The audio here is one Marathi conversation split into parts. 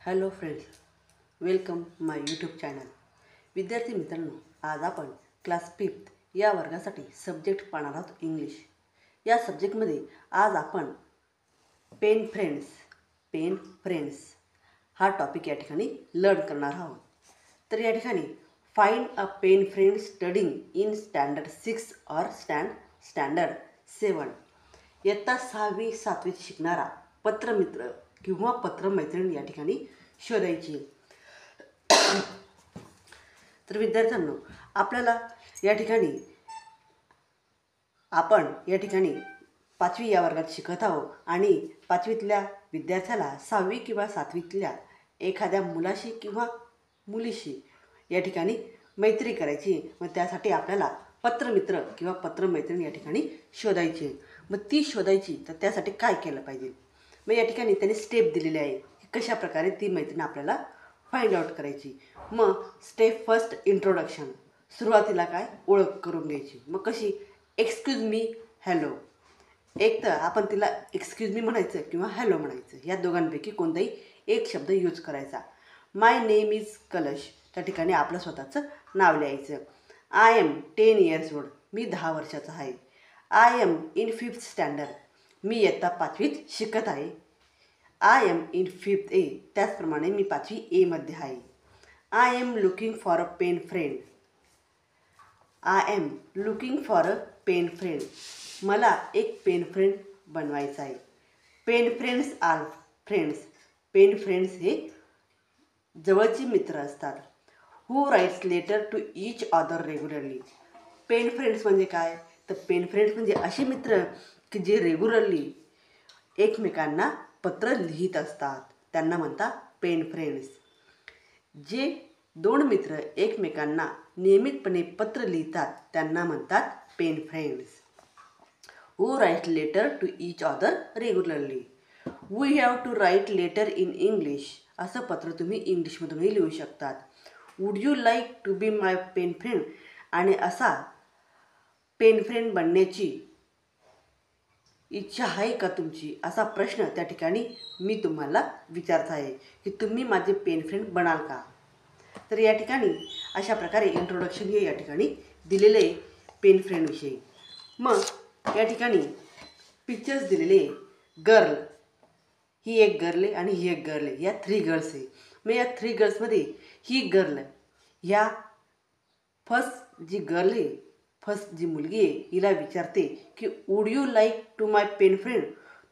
हॅलो फ्रेंड्स, वेलकम माय यूट्यूब चॅनल. विद्यार्थी मित्रांनो, आज आपण क्लास 5 या वर्गासाठी सब्जेक्ट पाहणार आहोत इंग्लिश. या सब्जेक्टमध्ये आज आपण पेन फ्रेंड्स हा टॉपिक या ठिकाणी लर्न करणार आहोत. तर या ठिकाणी find a pen friend studying in standard 6 or standard 7. इयत्ता 6वी 7वीत शिकणारा पत्रमित्र किंवा पत्रमैत्रीण या ठिकाणी शोधायची. तर विद्यार्थ्यांनो, आपल्याला या ठिकाणी आपण या ठिकाणी 5वी या वर्गात शिकत आहोत आणि 5वीतल्या विद्यार्थ्याला 6वी किंवा 7वीतल्या एखाद्या मुलाशी किंवा मुलीशी या ठिकाणी मैत्री करायची. मग त्यासाठी आपल्याला पत्रमित्र किंवा पत्रमैत्रीण या ठिकाणी शोधायची. मग ती शोधायची तर त्यासाठी काय केलं पाहिजे? मग या ठिकाणी त्यांनी स्टेप दिलेले आहे की कशा प्रकारे ती मैत्रीण आपल्याला फाइंड आउट करायची. मग स्टेप फर्स्ट, इंट्रोडक्शन. सुरुवातीला काय, ओळख करून घ्यायची. मग कशी? Excuse me, hello. एक तर आपण तिला एक्सक्यूज मी म्हणायचं किंवा हॅलो म्हणायचं, या दोघांपैकी कोणताही एक शब्द यूज करायचा. माय नेम इज कलश, त्या ठिकाणी आपलं स्वतःचं नाव लिहायचं. आय एम 10 years old, मी 10 वर्षाचा आहे. I am in 5th standard, मी इयत्ता 5वीत शिकत आहे. I am in 5th A, त्याचप्रमाणे मी 5वी Aमध्ये आहे. I am looking for a pen friend. I am looking for a pen friend, मला एक पेन फ्रेंड बनवायचा आहे. Pen friends are friends, pen friends हे जवळचे मित्र असतात. Who writes letter to each other regularly. Pen friends म्हणजे काय? तर पेन फ्रेंड्स म्हणजे असे मित्र की जे रेग्युलरली एकमेकांना पत्र लिहित असतात, त्यांना म्हणतात पेन फ्रेंड्स. जे 2 मित्र एकमेकांना नियमितपणे पत्र लिहितात त्यांना म्हणतात pen friends. Who write letter to each other regularly. We have to write letter in English, असं पत्र तुम्ही इंग्लिशमधूनही लिहू शकतात. Would you like to be my pen friend, आणि असा पेन फ्रेंड बनण्याची इच्छा आहे का तुमची, असा प्रश्न त्या ठिकाणी मी तुम्हाला विचारत आहे की तुम्ही माझे पेन फ्रेंड बनाल का? तर या ठिकाणी अशा प्रकारे इंट्रोडक्शन हे या ठिकाणी दिलेले पेन फ्रेंडविषयी. मग या ठिकाणी पिक्चर्स दिलेले. गर्ल, ही एक गर्ल आहे आणि ही एक गर्ल आहे. या 3 गर्ल्स आहे. मग या 3 गर्ल्समध्ये ही गर्ल, ह्या फर्स्ट जी गर्ल आहे, फर्स्ट जी मुलगी आहे, हिला विचारते की would you like to my pen friend,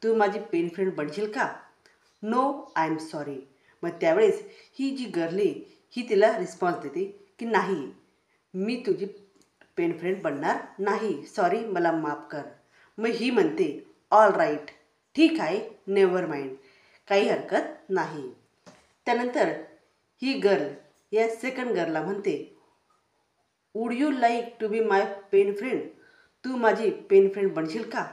तू माझी पेन फ्रेंड बनशील का? No, I am sorry. मग त्यावेळेस ही जी गर्ल आहे ही तिला रिस्पॉन्स देते की नाही, मी तुझी पेन फ्रेंड बनणार नाही, सॉरी, मला माफ कर. मग ही म्हणते ऑल राईट, ठीक आहे, नेव्हर माइंड, काही हरकत नाही. त्यानंतर ही गर्ल या सेकंड गर्लला म्हणते would you like to be my pen friend, तू माझी पेन फ्रेंड बनशील का?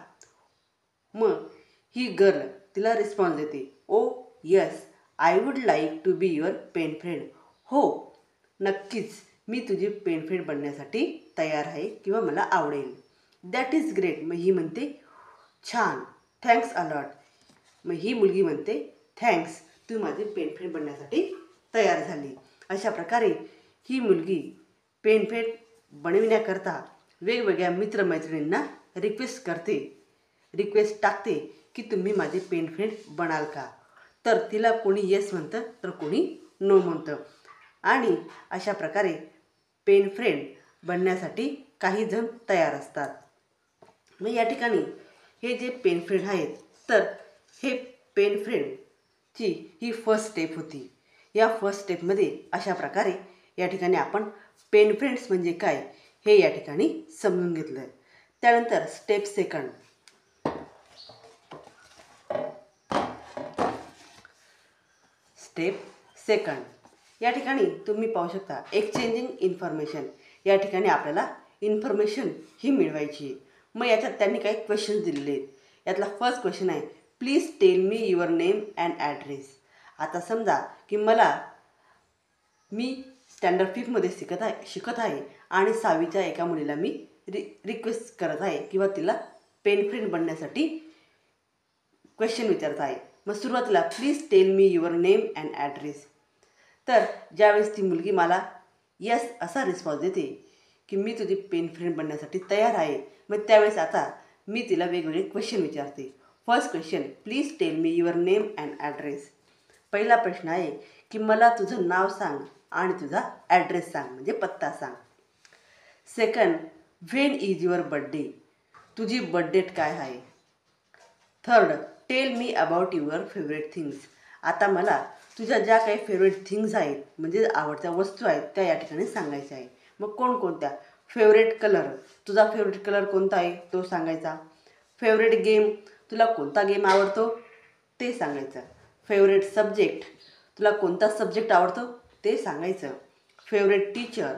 मग ही गर्ल तिला रिस्पॉन्स देते oh yes, I would like to be your pen friend. हो, नक्कीच, मी तुझी पेन फ्रेंड बनण्यासाठी तयार आहे किंवा मला आवडेल. That is great. मग ही म्हणते छान, थँक्स अलॉट. मग ही मुलगी म्हणते थँक्स, तू माझी पेन फ्रेंड बनण्यासाठी तयार झाली. अशा प्रकारे ही मुलगी पेन फ्रेंड बनविण्याकरता वेगवेगळ्या मित्रमैत्रिणींना रिक्वेस्ट टाकते की तुम्ही माझे पेन फ्रेंड बनाल का? तर तिला कोणी येस म्हणतं तर कोणी नो म्हणतं. आणि अशा प्रकारे पेन फ्रेंड बनण्यासाठी काही जण तयार असतात. मग या ठिकाणी हे जे पेन फ्रेंड आहेत, तर हे पेन फ्रेंडची ही फर्स्ट स्टेप होती. या फर्स्ट स्टेपमध्ये अशा प्रकारे या ठिकाणी आपण पेन फ्रेंड्स म्हणजे काय हे या ठिकाणी समजून घेतलं. त्यानंतर स्टेप सेकंड. स्टेप सेकंड या ठिकाणी तुम्ही पाहू शकता एक्सचेंजिंग इन्फॉर्मेशन. या ठिकाणी आपल्याला इन्फॉर्मेशन ही मिळवायची. मग याच्यात त्यांनी काही क्वेश्चन्स दिलेले आहेत. यातला फर्स्ट क्वेश्चन आहे please tell me your name and address. आता समजा की मी स्टँडर्ड 5मध्ये शिकत आहे आणि 6वीच्या एका मुलीला मी रिक्वेस्ट करत आहे किंवा तिला पेन फ्रेंड बनण्यासाठी क्वेश्चन विचारत आहे. मग सुरुवातीला please tell me your name and address. तर ज्यावेळेस ती मुलगी मला यस असा रिस्पॉन्स देते की मी तुझी पेन फ्रेंड बनण्यासाठी तयार आहे, मग त्यावेळेस आता मी तिला वेगवेगळे क्वेश्चन विचारते. First question, please tell me your name and address. पहिला प्रश्न आहे की मला तुझं नाव सांग आणि तुझा ॲड्रेस सांग, म्हणजे पत्ता सांग. Second, when is your birthday. तुझी बर्थडेट काय आहे. Third, tail me about your favourite things. आता मला तुझ्या ज्या काही फेवरेट थिंग्स आहेत, म्हणजे आवडत्या वस्तू आहेत, त्या या ठिकाणी सांगायच्या आहे. मग कोणकोणत्या. फेवरेट कलर, तुझा फेवरेट कलर कोणता आहे तो सांगायचा. फेवरेट गेम, तुला कोणता गेम आवडतो ते सांगायचं. फेवरेट सब्जेक्ट, तुला कोणता सब्जेक्ट आवडतो ते सांगायचं. फेवरेट टीचर,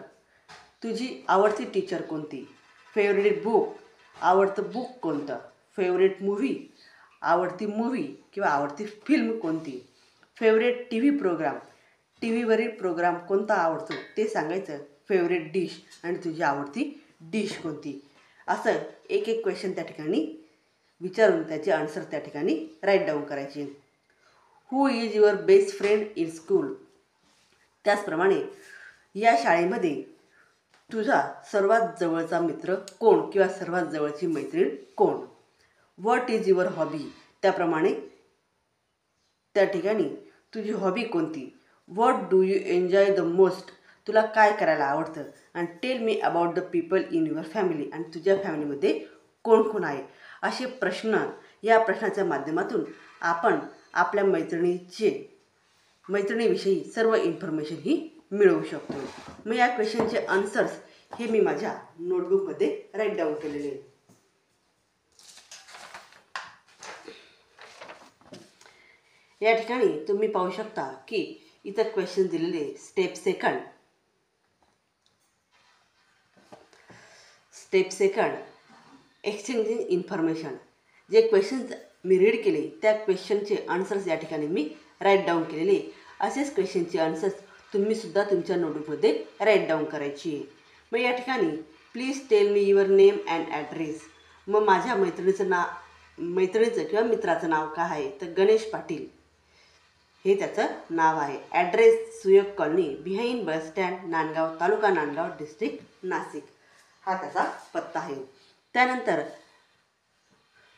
तुझी आवडती टीचर कोणती. फेवरेट बुक, आवडतं बुक कोणतं. फेवरेट मूव्ही, आवडती मूव्ही किंवा आवडती फिल्म कोणती. Favourite T V programme, T व्हीवरील प्रोग्राम कोणता आवडतो ते सांगायचं. फेवरेट डिश, आणि तुझी आवडती डिश कोणती. असं एक एक क्वेश्चन त्या ठिकाणी विचारून त्याचे आन्सर त्या ठिकाणी राईट डाऊन करायचे. Who is your best friend in school. त्याचप्रमाणे या शाळेमध्ये तुझा सर्वात जवळचा मित्र कोण किंवा सर्वात जवळची मैत्रीण कोण. What is your hobby. त्याप्रमाणे त्या ठिकाणी तुझी हॉबी कोणती. What do you enjoy the most. तुला काय करायला आवडतं. आणि tail me about the people in your family. आणि तुझ्या फॅमिलीमध्ये कोण कोण आहे. असे प्रश्न, या प्रश्नाच्या माध्यमातून आपण आपल्या मैत्रिणीविषयी सर्व इन्फॉर्मेशन ही मिळवू शकतो. मग या क्वेश्चनचे आन्सर्स हे मी माझ्या नोटबुकमध्ये राईट डाऊन केलेले आहे. या ठिकाणी तुम्ही पाहू शकता की इतर क्वेश्चन दिलेले. Step second, exchanging information. जे क्वेश्चन्स मी रीड केले त्या क्वेश्चनचे आन्सर्स या ठिकाणी मी राईट डाऊन केलेले. असेच क्वेश्चनचे आन्सर्स तुम्हीसुद्धा तुमच्या नोटबुकमध्ये राईट डाऊन करायची आहे. मग या ठिकाणी please tell me your name and address. मग माझ्या मैत्रिणीचं किंवा मित्राचं नाव काय आहे, तर गणेश पाटील हे त्याचं नाव आहे. Address Suyog colony, behind bus stand, Nandgaon, taluka Nandgaon, district Nashik, हा त्याचा पत्ता आहे. त्यानंतर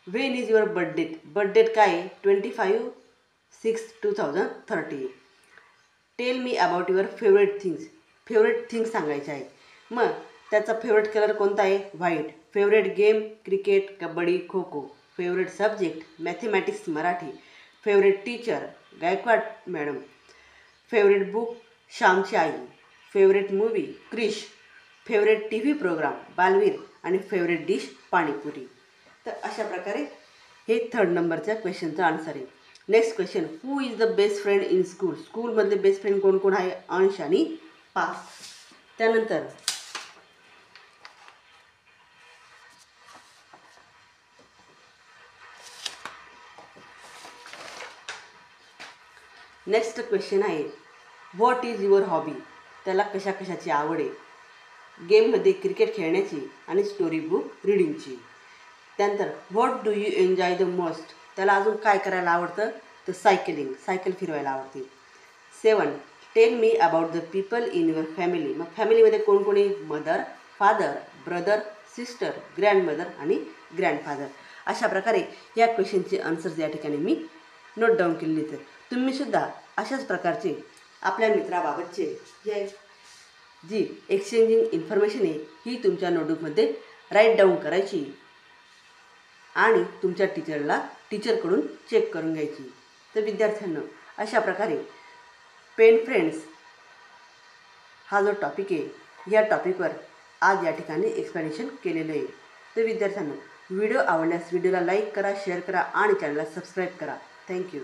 व्हेन इज युअर बर्थडेट काय आहे, 25/6/2030. Tell me about your favourite things सांगायचे आहे. मग त्याचा फेवरेट कलर कोणता आहे, white. Favourite game, cricket, kabaddi, kho kho. Favourite subject, mathematics, Marathi. Favourite teacher, Gaikwad madam. Favourite book, श्यामची आई. Favourite movie, Krrish. Favourite T V programme, Balveer. आणि फेवरेट डिश, पाणीपुरी. तर अशा प्रकारे हे थर्ड नंबरच्या क्वेश्चनचा आन्सर आहे. Next question, who is the best friend in school. स्कूलमधले बेस्ट फ्रेंड कोण कोण आहे, अंश आणि पास. त्यानंतर नेक्स्ट क्वेश्चन आहे, व्हॉट इज युअर हॉबी. त्याला कशाची आवड आहे. गेममध्ये क्रिकेट खेळण्याची आणि स्टोरी बुक रीडिंगची. त्यानंतर what do you enjoy the most. त्याला अजून काय करायला आवडतं, तर सायकल फिरवायला आवडते. 7, tail me about the people in your family. मग फॅमिलीमध्ये कोण कोणी, mother, father, brother, sister, grandmother आणि ग्रँडफादर. अशा प्रकारे या क्वेश्चनचे आन्सर्स या ठिकाणी मी नोट डाऊन केलेले आहेत. तुम्हीसुद्धा अशाच प्रकारचे आपल्या मित्राबाबतचे जी एक्सचेंजिंग इन्फॉर्मेशन आहे ही तुमच्या नोटबुकमध्ये राईट डाऊन करायची आणि तुमच्या टीचरकडून चेक करून घ्यायची. तर विद्यार्थ्यांना अशा प्रकारे पेन फ्रेंड्स हा जो टॉपिक आहे या टॉपिकवर आज या ठिकाणी एक्सप्लेनेशन केलेलं आहे. तर विद्यार्थ्यांना व्हिडिओ आवडल्यास व्हिडिओला लाईक करा, शेअर करा आणि चॅनलला सबस्क्राईब करा. थँक्यू.